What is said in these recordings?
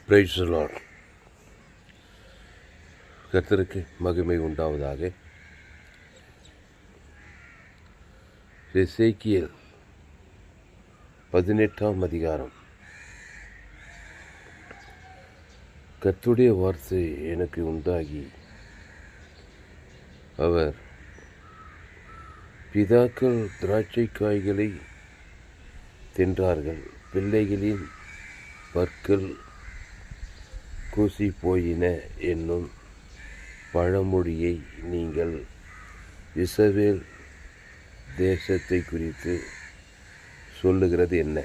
Praise the Lord. கர்த்தருக்கு மகிமை உண்டாவதாக. எசேக்கியேல் 18ஆம் அதிகாரம். கர்த்தருடைய வார்த்தை எனக்கு உண்டாகி, அவர் பிதாக்கள் திராட்சை காய்களை தின்றார்கள், பிள்ளைகளின் பற்கள் கூசி போயின என்னும் பழமொழியை நீங்கள் இஸ்ரவேல் தேசத்தை குறித்து சொல்லுகிறது என்ன?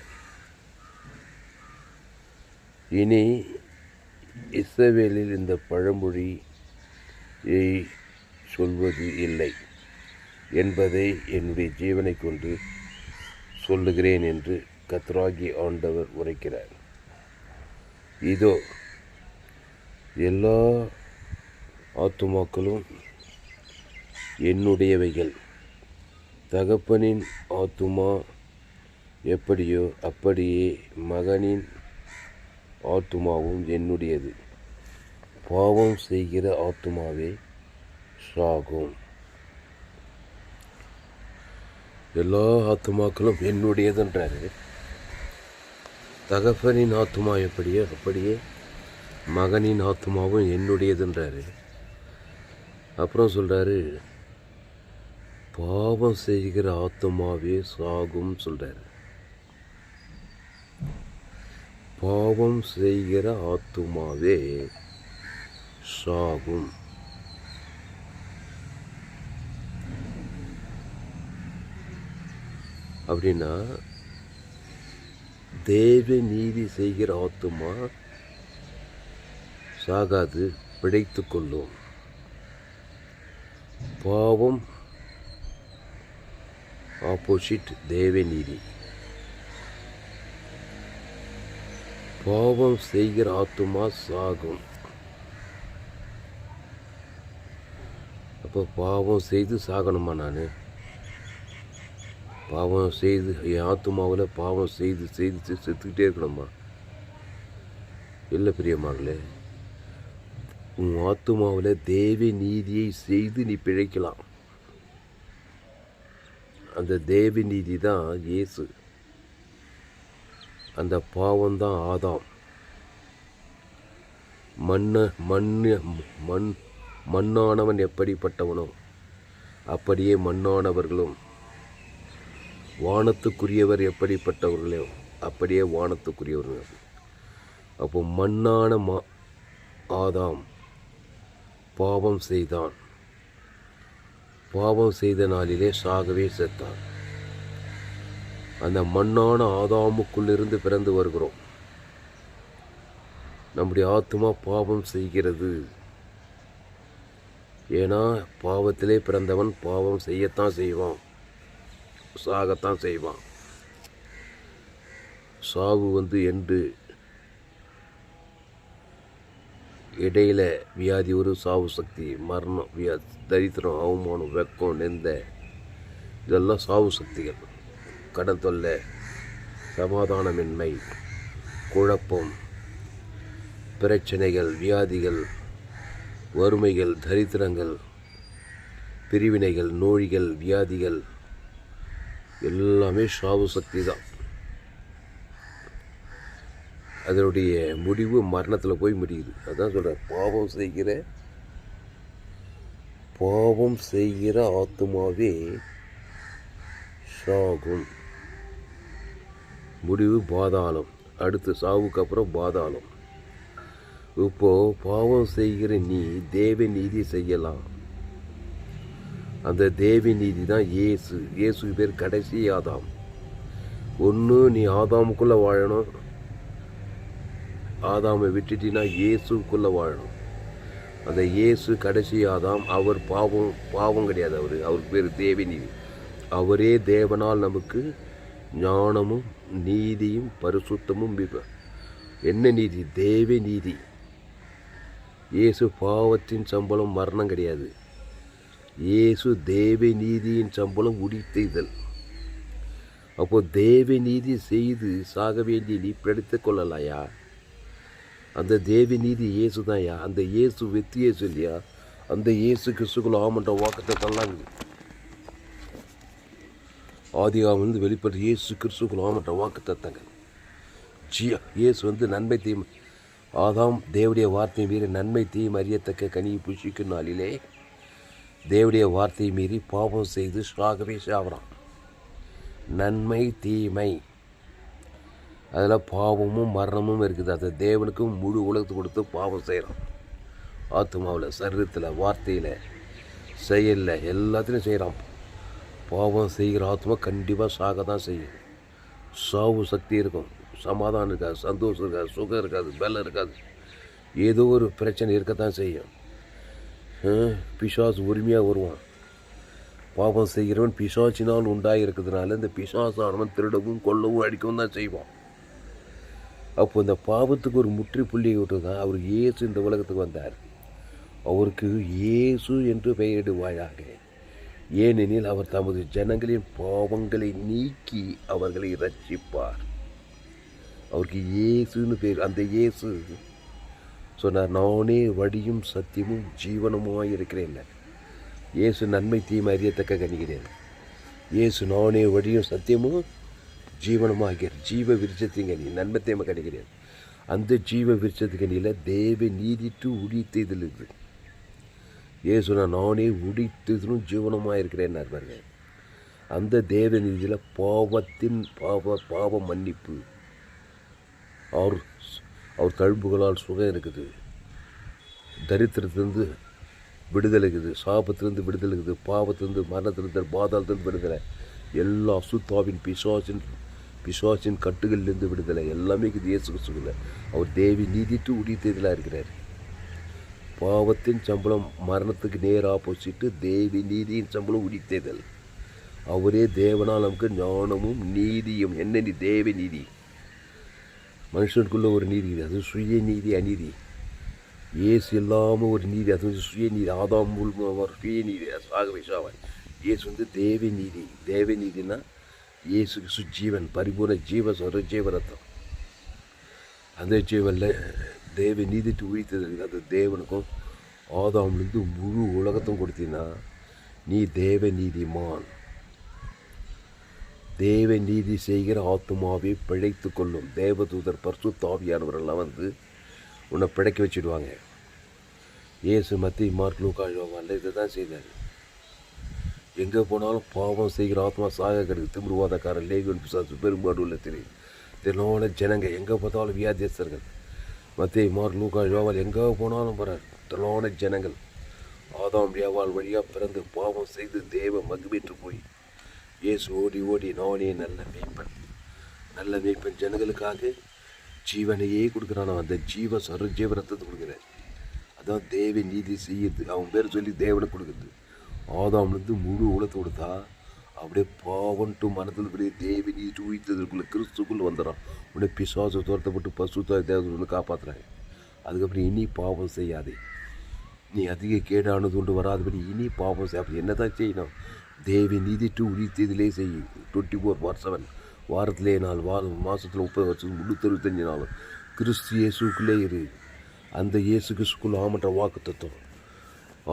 இனி இஸ்ரவேலில் இந்த பழமொழியை சொல்வது இல்லை என்பதை என்னுடைய ஜீவனை கொண்டு சொல்லுகிறேன் என்று கர்த்தராகிய ஆண்டவர் உரைக்கிறார். இதோ, எல்லா ஆத்துமாக்களும் என்னுடையவைகள். தகப்பனின் ஆத்துமா எப்படியோ அப்படியே மகனின் ஆத்துமாவும் என்னுடையது. பாவம் செய்கிற ஆத்துமாவே சாகும். எல்லா ஆத்துமாக்களும் என்னுடையதுன்றாரு. தகப்பனின் ஆத்துமா எப்படியோ அப்படியே மகனின் ஆத்துமாவும் என்னுடையதுன்றாரு. அப்புறம் சொல்கிறாரு, பாவம் செய்கிற ஆத்துமாவே சாகும் சொல்கிறாரு. பாவம் செய்கிற ஆத்துமாவே சாகும். அப்படின்னா தேவ நீதி செய்கிற ஆத்துமா சாகாது, பிழைத்து கொள்ளும். பாவம் ஆப்போசிட் தேவ நீதி. பாவம் செய்கிற ஆத்துமா சாகும். அப்போ பாவம் செய்து சாகணுமா? நான் பாவம் செய்து என் ஆத்துமாவில் பாவம் செய்து செய்து செத்துக்கிட்டே இருக்கணுமா? இல்லை பிரியமானே, உன் ஆத்துமாவில் தேவ நீதியை செய்து நீ பிழைக்கலாம். அந்த தேவ நீதி தான் இயேசு. அந்த பாவம்தான் ஆதாம். மண்ணானவன் எப்படிப்பட்டவனோ அப்படியே மண்ணானவர்களும், வானத்துக்குரியவர் எப்படிப்பட்டவர்களோ அப்படியே வானத்துக்குரியவர்கள். அப்போ மண்ணான ஆதாம் பாவம் செய்தான். பாவம் செய்த நாளிலே சாகவே செத்தான். அந்த மண்ணான ஆதாமுக்குள்ளிருந்து பிறந்து வருகிறோம். நம்முடைய ஆத்துமா பாவம் செய்கிறது. ஏன்னா பாவத்திலே பிறந்தவன் பாவம் செய்யத்தான் செய்வான், சாகத்தான் செய்வான். சாவு என்று இடையில் வியாதி, ஒரு சாவு சக்தி, மரணம், வியாதி, தரித்திரம், அவமானம், வெக்கம், நெந்த, இதெல்லாம் சாவு சக்திகள். கடன் தொல்லை, சமாதானமின்மை, குழப்பம், பிரச்சனைகள், வியாதிகள், வறுமைகள், தரித்திரங்கள், பிரிவினைகள், நோய்கள், வியாதிகள் எல்லாமே சாவு சக்தி தான். அதனுடைய முடிவு மரணத்தில் போய் முடியுது. அதான் சொல்கிறேன், பாவம் செய்கிற ஆத்துமாவே சாகும். முடிவு பாதாளம். அடுத்து சாவுக்கு அப்புறம் பாதாளம். இப்போது பாவம் செய்கிற நீ தேவ நீதி செய்யலாம். அந்த தேவ நீதி தான் இயேசு. இயேசு பேர் கடைசி ஆதாம். ஒன்று நீ ஆதாமுக்குள்ளே வாழணும், ஆதாமை விட்டுட்டினா இயேசுக்குள்ளே வாழணும். அந்த இயேசு கடைசி ஆதாம். அவர் பாவம் கிடையாது. அவருக்கு பேர் தேவ நீதி. அவரே தேவனால் நமக்கு ஞானமும் நீதியும் பரிசுத்தமும். என்ன நீதி? தேவ நீதி. இயேசு பாவத்தின் சம்பளம் மரணம் கிடையாது. இயேசு தேவ நீதியின் சம்பளம் உடித்தெய்தல். அப்போ தேவ நீதி செய்து சாக வேண்டிய நீ பிடித்து கொள்ளலாயா? அந்த தேவி நீதி இயேசு தான்யா. அந்த இயேசு வெற்றி இயேசு இல்லையா? அந்த இயேசு கிறிஸ்துக்குள்ள ஆமன்ற வாக்கத்தை தள்ளாங்க. ஆதிகாமிலிருந்து வெளிப்பட்ட இயேசு கிறிஸ்துக்குள்ள ஆமன்ற வாக்கு தத்தங்க. இயேசு நன்மை தீமை ஆதாம் தேவடைய வார்த்தையை மீறி நன்மை தீமை அறியத்தக்க கனியை புஷிக்கும் நாளிலே தேவடைய வார்த்தையை மீறி பாவம் செய்து சாகவே சாவறான். நன்மை தீமை அதில் பாவமும் மரணமும் இருக்குது. அதை தேவனுக்கும் முழு உலகத்துக்கு கொடுத்து பாவம் செய்கிறான். ஆத்மாவில், சரீரத்தில், வார்த்தையில், செயலில் எல்லாத்துலேயும் செய்கிறான். பாவம் செய்கிற ஆத்மா கண்டிப்பாக சாக தான் செய்யும். சாவு சக்தி இருக்கும், சமாதானம் இருக்காது, சந்தோஷம் இருக்காது, சுகம் இருக்காது, பலம் இருக்காது, ஏதோ ஒரு பிரச்சனை இருக்கத்தான் செய்யும். பிசாசு உரிமையாக வருவான். பாவம் செய்கிறவன் பிசாசினால் உண்டாகி இருக்கிறதுனால இந்த பிசாசானவன் திருடவும் கொல்லவும் அடிக்கவும் தான் செய்வான். அப்போ இந்த பாவத்துக்கு ஒரு முற்றுப்புள்ளியை விட்டு தான் அவர் இயேசு இந்த உலகத்துக்கு வந்தார். அவருக்கு இயேசு என்று பெயரிடுவாயாக. ஏனெனில் அவர் தமது ஜனங்களின் பாவங்களை நீக்கி அவர்களை ரட்சிப்பார். அவருக்கு இயேசுன்னு பேர். அந்த இயேசு சொன்னார், நானே வழியும் சத்தியமும் ஜீவனமாக இருக்கிறேன். இயேசு நன்மை தீமை அறியத்தக்க கனிகிறேன். இயேசு நானே வழியும் சத்தியமும் ஜீவனமாக ஜீவ விருட்சத்தின் கனி நன்மை தீமை கணிகிறேன். அந்த ஜீவ விருட்சத்து கனியில் தேவ நீதிட்டு உடித்ததில் இருக்குது. இயேசு நானே உடித்ததிலும் ஜீவனமாக இருக்கிறேன் பாருங்க. அந்த தேவ நீதியில் பாவ மன்னிப்பு, அவர் தழும்புகளால் சுகம் இருக்குது, தரித்திரத்திலிருந்து விடுதலை இருக்குது, சாபத்திலிருந்து விடுதலை இருக்குது, பாவத்திலிருந்து மரணத்திலிருந்து பாதாளத்திலிருந்து விடுதலை, எல்லா அசுத்தாவின் பிசாசின் கட்டுகளிலிருந்து விடுதலை எல்லாமே இருக்குது இயேசு கிறிஸ்துவில். அவர் தேவி நீதிட்டு உடித்ததிலாக இருக்கிறார். பாவத்தின் சம்பளம் மரணத்துக்கு நேர் ஆப்போசிட்டு தேவி நீதியின் சம்பளம் உடித்தேதல். அவரே தேவனால் நமக்கு ஞானமும் நீதியும். என்ன தேவ நீதி? மனுஷனுக்குள்ள ஒரு நீதி, அது சுய நீதி, அநீதி. இயேசு இல்லாமல் ஒரு நீதி, அது சுயநீதி. ஆதாம் மூலமாக ஒரு சுயநீதி, சாகவே சாவாய். இயேசு தேவ நீதி. தேவ நீதினா இயேசு ஜீவன், பரிபூர்ண ஜீவரத்தம். அந்த ஜீவனில் தேவ நீதிட்டு உயிர்த்தது. அது தேவனுக்கும் ஆதாம்லேருந்து முழு உலகத்தும் கொடுத்தீங்கன்னா நீ தேவ நீதிமான். தேவ நீதி செய்கிற ஆத்மாவை பிழைத்து கொள்ளும் தேவதூதர் பரிசுத்த ஆவியானவரெல்லாம் உன்னை பிழைக்க வச்சுடுவாங்க. இயேசு மத்திய மார்க் லூக்கா யோவான்ல இதை தான் செய்தார். எங்கே போனாலும் பாவம் செய்கிற ஆத்மா சாக கிடக்கு. திமிர்வாதக்காரன், லேகியோன் பிசாசு, பெரும்பாடு உள்ள தினோட ஜனங்க, எங்கே பார்த்தாலும் வியாதியஸ்தர்கள். மத்திய மார்க் லூக்கா யோவான் எங்கே போனாலும் போகிறார். தினோட ஜனங்கள் ஆதாம் ஏவாள் வழியாக பிறந்து பாவம் செய்து தேவ மகிமைற்று போய் இயேசு ஓடி நானே நல்ல மேய்ப்பன் ஜனங்களுக்காக ஜீவனையே கொடுக்குறான். அந்த ஜீவரத்தத்தை கொடுக்குறேன். அதான் தேவ நீதி செய்யுது. அவன் பேர் சொல்லி தேவனுக்கு கொடுக்குறது. ஆதாம்லேருந்து முழு உலகத்தை கொடுத்தா அப்படியே பாவன்ட்டு மனத்தில் அப்படியே தேவ நீதி உயிர்த்ததுக்குள்ளே கிறிஸ்துக்குள்ளே வந்துடுறான். உடனே பிசாசை துரத்தப்பட்டு பசுத்தாய் தேவனை காப்பாற்றுறாங்க. அதுக்கப்புறம் இனி பாவம் செய்யாதே, நீ அதிக கேடானது கொண்டு வராதபடி இனி பாவம் செய்ய. அப்படி என்ன தான் செய்யணும்? தேவி நீதி உரித்ததிலே செய்யும். 24/7 வாரத்திலே 4 மாதத்தில் 30 வருஷம் 365 நாள் கிறிஸ்து இயேசுக்குள்ளே இரு. அந்த இயேசு கிறிஸ்துக்குள்ள ஆமன்ற வாக்கு தத்துவம்.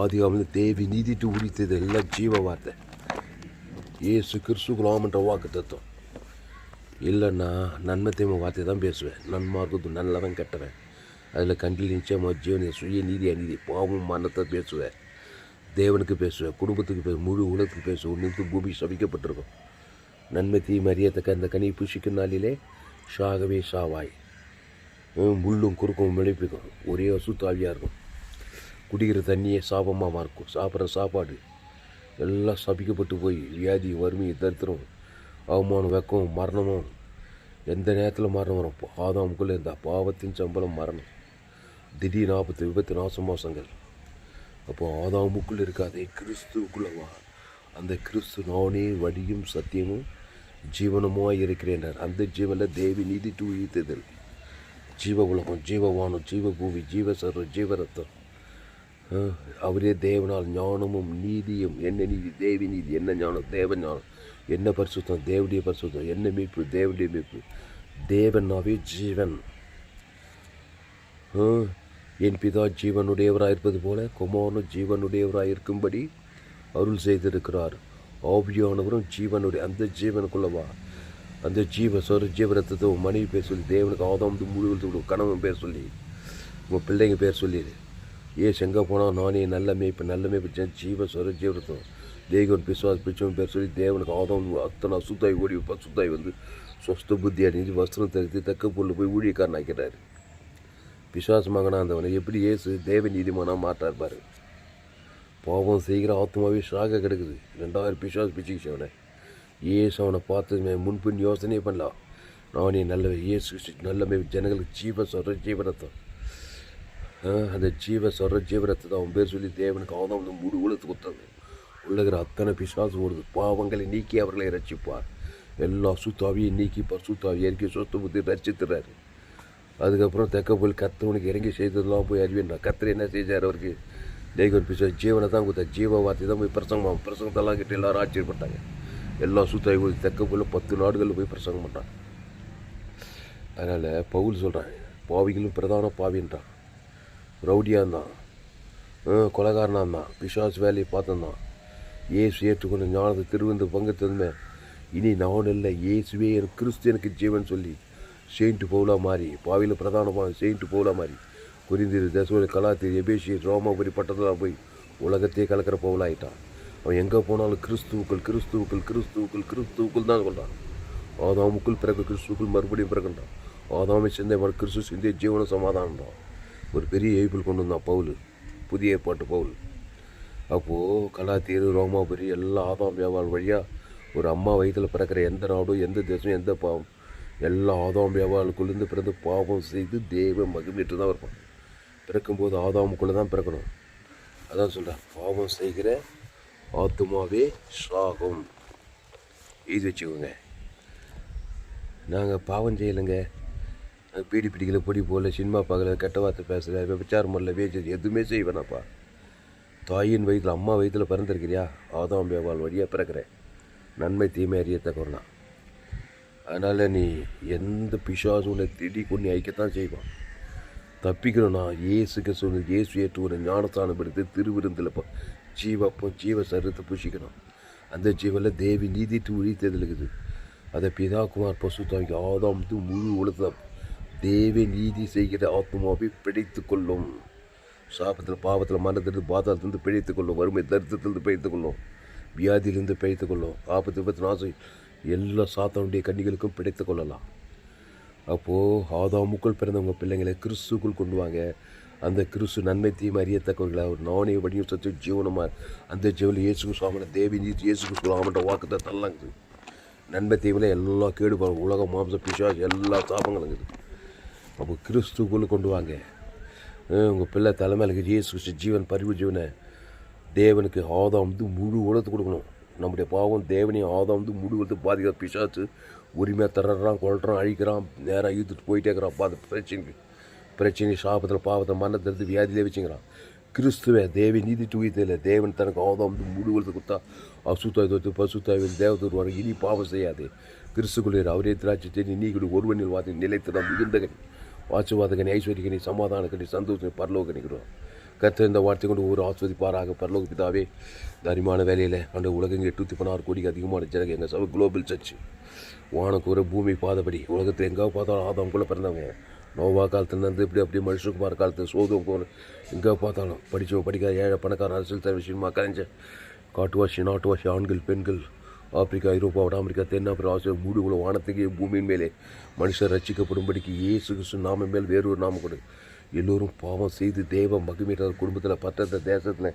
ஆதிகாமில் தேவி நீதிட்டு உரித்தது எல்லாம் ஜீவ வார்த்தை. இயேசு கிறிஸ்துக்குள்ள ஆமன்ற வாக்கு தத்துவம். இல்லைன்னா நன்மை தீமை வார்த்தை தான் பேசுவேன். நன்மார்க்கு நல்லவன் கெட்டவன், அதில் கண்டில் நிச்சயமாக ஜீவனை சுய நீதி அநீதி பாவம் மரணத்தை பேசுவேன். தேவனுக்கு பேசுவேன், குடும்பத்துக்கு பேசுவேன், முழு உலகத்துக்கு பேசுவேன். ஒன்று பூமி சபிக்கப்பட்டிருக்கும். நன்மை தீமை அறியத்தக்க அந்த கனி புஷிக்கும் நாளிலே சாகவே சாவாய். முள்ளும் குறுக்கும் விளைப்பிக்கும். ஒரே அசுத்தாவியாக இருக்கும். குடிக்கிற தண்ணியே சாபமாக இருக்கும். சாப்பிட்ற சாப்பாடு எல்லாம் சபிக்கப்பட்டு போய் வியாதி, வறுமை, தரித்திரம், அவமானம், வெக்கம், மரணமும் எந்த நேரத்தில் மரணம் வரும். ஆதாமுக்குள்ளே இந்த பாவத்தின் சம்பளம் மரணம். திடீர் ஆபத்து, விபத்து, நாசமோசங்கள். அப்போ ஆதாமுக்குள்ளே இருக்காதே, கிறிஸ்துவுக்குள்ளே வா. அந்த கிறிஸ்து நானே வழியும் சத்தியமும் ஜீவனமாக இருக்கிறேன். அந்த ஜீவனில் தேவி நீதி உயிர்த்ததல், ஜீவ உலகம், ஜீவவானம், ஜீவபூமி, ஜீவசர்வம், ஜீவரத்தம். அவரே தேவனால் ஞானமும் நீதியும். என்ன நீதி? தேவி நீதி. என்ன ஞானம்? தேவ ஞானம். என்ன பரிசுத்தம்? தேவனுடைய பரிசுத்தம். என்ன மீட்பு? தேவனுடைய மீட்பு. தேவனாவே ஜீவன். என் பிதா ஜீவனுடையவராயிருப்பது போல குமாரனும் ஜீவனுடையவராயிருக்கும்படி அருள் செய்திருக்கிறார். ஆவியானவரும் ஜீவனுடைய அந்த ஜீவனுக்குள்ளவா அந்த ஜீவரத்தத்தை உன் மனைவி பேர் சொல்லி, தேவனுக்கு ஆதாம் முழு கணவன் பேர் சொல்லி, உங்கள் பிள்ளைங்க பேர் சொல்லிடு. எங்கே போனால் நானே நல்ல மேய்ப்பு ஜீவரத்தம் தேவன் பிசுவாஸ் பிச்சவன் பேர் சொல்லி, தேவனுக்கு ஆதாம் அத்தனை அசுத்தாய் ஓடி பசுத்தாய் வந்து சொஸ்த புத்தி அணிஞ்சு வஸ்திரம் தரித்து தக்க பொருள் போய் ஊழியக்காரன் ஆக்கிறார். பிசுவாசமாகனா அந்தவனை எப்படி ஏசு தேவ நீதிமானாக மாற்றார் பாரு. பாவம் செய்கிற ஆத்மாவே ஷாக கிடக்குது. 2000 பிசுவாஸ் பிச்சுக்கிச்சவனை ஏசு அவனை பார்த்து முன்பின் யோசனையே பண்ணலாம். நானே நல்ல ஏசு நல்ல ஜனங்களுக்கு ஜீவரத்தம் அந்த ஜீவரத்தை அவன் பேர் சொல்லி தேவனுக்கு ஆதாம் முழு உலகத்து கொடுத்தது. உள்ளகிற அத்தனை பிசாசு ஓடுது. பாவங்களை நீக்கி அவர்களை ரட்சிப்பார். எல்லா சுத்தாவியை நீக்கி சுத்தாவி இறக்கி சொத்து புத்தி ரட்சித்துறாரு. அதுக்கப்புறம் தெக்க போய் கத்தவனுக்கு இறங்கி செய்ததெல்லாம் போய் அறிவின்றான். கத்தரை என்ன செஞ்சார்? அவருக்கு தேவன் பிசா ஜீவனை தான் கொடுத்தார். ஜீவ வார்த்தை தான் போய் பிரசங்கத்தெல்லாம் கிட்ட எல்லாரும் ஆச்சரியப்பட்டாங்க. எல்லா சுத்தாவி போய் தெக்க போய் 10 நாடுகளில் போய் பிரசங்கம் பண்ணுறான். அதனால் பவுல் சொல்கிறான், பாவிகளும் பிரதான பாவின்றான். ரவுடியாக இருந்தான், கொலைகாரனாக இருந்தான், பிசாசு வேலையை பார்த்துருந்தான். ஏசு ஏற்றுக்கொண்ட ஞானத்தை திருவந்து பங்குத்ததுமே இனி நான் இல்லை, இயேசுவே எனக்கு கிறிஸ்து எனக்கு ஜீவன் சொல்லி செயின்ட்டு பவுலாக மாறி, பாவியில் பிரதானமாக செயின்ட்டு பவுலாக மாறி குறிந்திரு தசோலை கலாத்திரி எபேசி ரோமாபுரி பட்டத்தில் போய் உலகத்தையே கலக்கிற பவுலாகிட்டான். அவன் எங்கே போனாலும் கிறிஸ்துவுக்குள் தான் சொல்கிறான். ஆதாமுக்குள் பிறகு கிறிஸ்துவுக்குள் மறுபடியும் பிறகுன்றான். ஆதாமை சிந்தை கிறிஸ்து சிந்தைய ஜீவன சமாதானம்தான். ஒரு பெரிய எய்பிள் கொண்டு வந்தான் பவுல், புதிய ஏற்பாட்டு பவுல். அப்போது கலாத்தீர் ரோமாபுரி எல்லாம் ஆதாம் வியாபாரம் வழியாக ஒரு அம்மா வயிற்றில் பிறக்கிற எந்த நாடும் எந்த தேசம் எந்த பாவம் எல்லா ஆதாம் வியாபாரக்குள்ளேருந்து பிறந்து பாவம் செய்து தேவ மகிழ்ச்சிட்டு தான் இருப்பான். பிறக்கும்போது ஆதாமுக்குள்ளே தான் பிறக்கணும். அதான் சொல்கிறேன், பாவம் செய்கிற ஆத்துமாவே சாகும். இது வச்சுக்கோங்க. நாங்கள் பாவம் செய்யலைங்க, பீடி பிடிக்கல, பொடி போகல, சினிமா பார்க்கல, கெட்ட வார்த்தை பேசலை, விபச்சாரம் பண்ணல, வேச்சது எதுவுமே செய்வேனாப்பா. தாயின் வயிற்றில் அம்மா வயிற்றில் பிறந்திருக்கிறியா, ஆதாம் வியாபாரம் வழியாக பிறக்கிறேன். நன்மை தீமை அறியத்தக்கவனா. அதனால் நீ எந்த பிசாசு உன்னை திடீ கொண்டு ஐக்கத்தான் செய்வான். தப்பிக்கணும்னா ஏசுக்கு சொல்லி ஏசு ஏற்று ஒரு ஞானஸ்தானம் எடுத்து திருவிருந்தில் ஜீவ சரீரத்தை புஷிக்கணும். அந்த ஜீவனில் தேவி நீதிட்டு உழித்ததில் இருக்குது. அதை பிதாகுமார் பசுத்தாக்கி ஆதாம் முழு உலக தேவி நீதி செய்கிற ஆத்மாவை பிடித்து கொள்ளும். சாபத்தில் பாவத்தில் மரணத்திலிருந்து பாதாளத்திலிருந்து பிழைத்து கொள்ளும். வறுமை தரித்திரத்திலிருந்து பிழைத்து கொள்ளும். வியாதியிலிருந்து பிழைத்து கொள்ளும். ஆபத்து விபத்து நாசம் எல்லா சாத்தானுடைய கன்னிகளுக்கும் பிழைத்து கொள்ளலாம். அப்போது ஆதாமுக்குள் பிறந்தவங்க பிள்ளைங்களை கிறிஸ்துக்குள் கொண்டு வாங்க. அந்த கிறிஸ்து நன்மை தீமை அறியத்தக்கவர்களை அவர் நானே வடியும் சத்து ஜீவனமாக அந்த ஜீவனில் இயேசுக்கு சுவாமின தேவி நீதி இயேசுக்கு சுவாமன்ற வாக்குத்தை தள்ளாங்குது. நன்மை தீமையில் எல்லா கேடுபாடு உலக மாம்ச பிசாசு எல்லா சாபங்களுங்குது. அப்போ கிறிஸ்துக்குள்ளே கொண்டு வாங்க. உங்கள் பிள்ளை தலைமையிலுக்கு இயேசு ஜீவன் பரிவு ஜீவனை தேவனுக்கு ஆதாம் முழு உலகத்து கொடுக்கணும். நம்முடைய பாவம் தேவனையும் ஆதாம் முழு உலகத்து பாதிக்கிற பிசாசு உரிமையாக தர்றான், கொள்றான், அழிக்கிறான், நேராக இழுத்துட்டு போயிட்டே இருக்கிறான். பிரச்சனை சாபத்தில் பாவத்தை மரணத்திலிருந்து வியாதியிலே வச்சுக்கிறான். கிறிஸ்துவை தேவி நீதி தூயத்தில் தேவன் தனக்கு ஆதாம் முழு உலகத்து கொடுத்தா அசுத்தாய் தொத்து பசுத்தாய் தேவதூர் வர இனி பாவம் செய்யாது. கிறிஸ்துக்குள்ளே அவரே திராட்சை நீ கூட ஒருவனில் வாதி நிலைத்துதான் மிகுந்தகன் வாசுவாதகனி ஐஸ்வர்யகனி சமாதானக்கனி சந்தோஷனை பரலோகனிக்கிறோம். கர்த்தர் இந்த வார்த்தை கொண்டு ஒரு ஆஸ்வதிப்பாராக. பரலோக பிதாவே, இந்த அருமையான வேலையில் அந்த உலகங்க 816 கோடிக்கு அதிகமான ஜனங்க எங்கள் சபை குளோபல் சர்ச் வானக்கு ஒரு பூமி பாதபடி உலகத்தில் எங்கே பார்த்தாலும் ஆதாமுக்குள்ளே பிறந்தவங்க. நோவா காலத்துலேருந்து இப்படி அப்படியே மனுஷகுமார் காலத்தில் சோதம் போகணும். எங்கே பார்த்தாலும் படித்தவங்க படிக்காத ஏழை பணக்கார அரசியல் தலைவர் சினிமா கலைஞர் காட்டுவாசி நாட்டுவாசி ஆண்கள் பெண்கள் ஆப்பிரிக்கா ஐரோப்பா வட அமெரிக்கா தென்னாப்பிரிக்கா ஆசிரியர் மூடு உள்ள வானத்துக்கு பூமியின் மேலே மனுஷர் ரட்சிக்கப்படும்படிக்கு இயேசு கிறிஸ்து நாம மேல் வேறொரு நாம கொடு. எல்லோரும் பாவம் செய்து தெய்வ மகிமையிட்ட குடும்பத்தில் பற்றத்த தேசத்தில்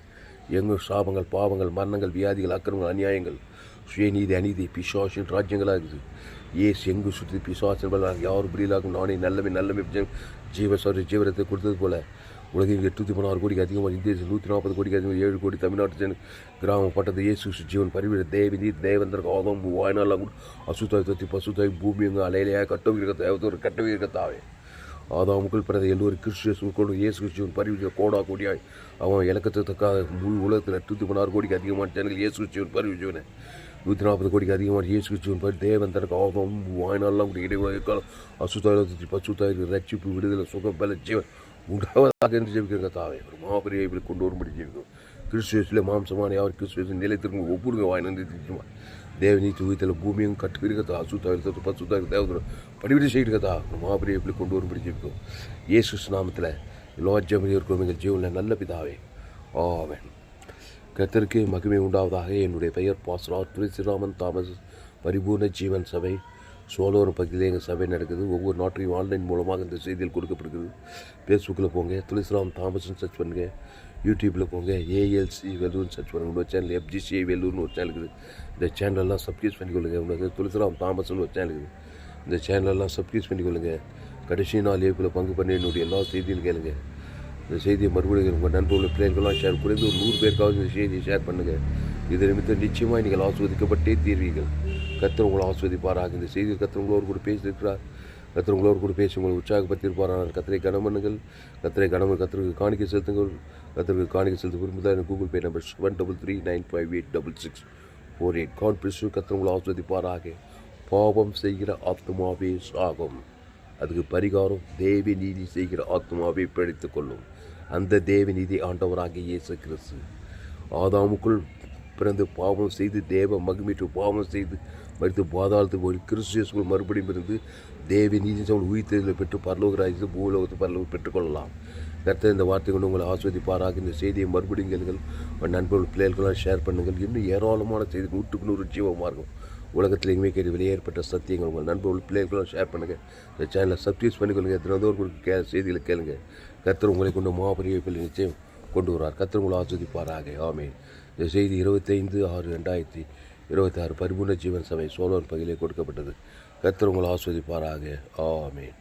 எங்கள் சாபங்கள் பாவங்கள் மரணங்கள் வியாதிகள் அக்கிரமங்கள் அநியாயங்கள் சுயநீதி அநீதி பிசாசின் ராஜ்யங்களாக இருக்குது. ஏசு எங்கு சுற்றி பிசாசின் யார் புரியலாகும் நானே நல்லமை ஜீவரத்தை கொடுத்தது போல உலகில் 816 கோடிக்கு அதிகமாக இந்திய 140 கோடிக்கு அதிகமாக 7 கோடி தமிழ்நாட்டு கிராமம் பட்டது இயேசு ஜீவன் பரிவிட தேவதி தேவந்தருக்கு ஆதம் வாய்நாளாக அசுத்தாய் தொத்தி பசுத்தாய் பூமி எங்கள் அலையிலையாக கட்டவிருக்க தேவத்தோர் கட்டவிருக்கத்தாவே ஆதாமுக்குள் பிறந்த எல்லோரும் கிறிஸ்து கொண்டு இயேசு ஜீவன் பரிவிட கோடா கோடியாய் அவன் இலக்கத்துக்காக முழு உலகத்தில் 816 கோடிக்கு அதிகமான ஜனங்கள் இயேசு ஜீவன் பரிவிஜவனை 140 கோடிக்கு அதிகமான இயேசு ஜீவன் தேவன் தனக்கு ஆதம் வாய்நாளெலாம் கூட இடைவெளி காலம் அசுத்தாய் தொத்தி பசுத்தாய் ரட்சிப்பு விடுதலை சுகம் பல ஜீவன் உண்டாவதாக என்று ஜெபிக்கிறங்க தாவே. ஒரு மாபெரிய இப்படி கொண்டு வரும்படி ஜெபிக்கும். கிறிஸ்துவில் மாம்சமான யார் கிறிஸ்துவின் நிலைத்திருக்கும் ஒவ்வொருங்க வாய்ந்து திட்டுமா தேவ நீதி உயிர்த்தல பூமியும் கட்டுக்கிறதா அசுத்தாவிரத்து பசுத்தாவிர தேவதோட படிவிட செய்கிறதா மாபெரிய இப்படி கொண்டு வரும்படி ஜெபிக்கும். இயேசு நாமத்தில் எல்லா ஜெபம் இருக்கிறோம் எங்கள் ஜீவனில் நல்ல பிதாவே. ஆமென். கர்த்தருக்கு மகிமை உண்டாவதாக. என்னுடைய பெயர் பாஸ்டர் துளசிராமன் தாமஸ். பரிபூர்ண ஜீவன் சபை சோலோர் பகுதியில் எங்கள் சபை நடக்குது. ஒவ்வொரு நாட்டையும் ஆன்லைன் மூலமாக இந்த செய்தியில் கொடுக்கப்படுகிறது. ஃபேஸ்புக்கில் போங்க, துளசிராம் தாமஸ்ன்னு சர்ச் பண்ணுங்கள். யூடியூப்பில் போங்க, ஏஎல்சி வெல்லூர்னு சர்ச் பண்ணுங்கள். ஒரு சேனல் FGCI வெல்லூர்னு ஒரு சேனல் இருக்குது. இந்த சேனலெல்லாம் சப்ஸ்கிரைப் பண்ணிக்கொள்ளுங்க. உங்களுக்கு துளசிராம் தாமஸ்ன்னு ஒரு சேனல் இருக்குது. இந்த சேனலெல்லாம் சப்ஸ்கிரைப் பண்ணிக்கொள்ளுங்க. கடைசி நாள் ஏப்பில் பங்கு பண்ணி என்னுடைய எல்லா செய்தியும் கேளுங்க. இந்த செய்தியை மறுபடியும் உங்கள் நண்பர்கள் பிள்ளைகள்லாம் ஷேர் குறைந்து ஒரு 100 பேருக்காவது இந்த செய்தியை ஷேர் பண்ணுங்கள். இது நிமித்தம் நிச்சயமாக நீங்கள் ஆஸ்வதிக்கப்பட்டே தீர்வீர்கள். கர்த்தர் உங்களை ஆஸ்வதிப்பாராக. இந்த செய்தியில் கர்த்தர் உங்களோடு கூட பேசியிருக்கிறார். கர்த்தர் உங்களோடு கூட பேசி உங்களை உற்சாகப்படுத்தியிருப்பாராக. கர்த்தரை கனமண்ணுங்கள். கர்த்தருக்கு காணிக்கை செலுத்துங்கள். கர்த்தருக்கு காணிக்கை செலுத்த விரும்புதான் எனக்கு Google Pay number 7339586648. God bless you. கர்த்தர் உங்களை ஆஸ்வதிப்பாராக. பாவம் செய்கிற ஆத்மாவே சாகும், அதுக்கு பரிகாரம் தேவ நீதி செய்கிற ஆத்மாவை பிழைத்துக் கொள்ளும். அந்த தேவ நீதி ஆண்டவராகிய இயேசு கிறிஸ்து ஆதாமுக்குள் பிறந்து பாவம் செய்து தேவ மகிமைக்கு பாவம் செய்து மறித்து பாதாளத்துக்கு போய் கிறிஸ்துக்குள் மறுபடியும் இருந்து தேவ நீதி உயிர்த்தெழுதலை பெற்று பரலோகராஜ்யத்தை பூலோகத்தை பரலோகம் பெற்றுக்கொள்ளலாம். கர்த்தர் இந்த வார்த்தை கொண்டு உங்களை ஆஸ்வதிப்பாராக. இந்த செய்தியை மறுபடியும் கேளுங்கள். உங்கள் நண்பர்கள் பிள்ளைகளெல்லாம் ஷேர் பண்ணுங்கள். இன்னும் ஏராளமான செய்தி 100க்கு 100 ஜீவமாக இருக்கும். உலகத்தில் எங்குமே கேட்டு வெளியேற்பட்ட சத்தியங்கள் உங்கள் நண்பர்கள் பிள்ளைகளும் ஷேர் பண்ணுங்கள். இந்த சேனலை சப்ஸ்கிரைப் பண்ணிக்கொள்ளுங்க. தினந்தோறும் செய்திகளை கேளுங்க. கர்த்தர் உங்களை கொண்டு மாபெரிய பிள்ளை நிச்சயம் கொண்டு வருவார். கர்த்தர் உங்களை ஆஸ்வதிப்பாராக. ஆமென். இந்த செய்தி 25/6/2026 பரிபூர்ண ஜீவன் சபை சோலோன் பகுதியிலே கொடுக்கப்பட்டது. கர்த்தர் உங்களை ஆஸ்வதிப்பாராக. ஆமென்.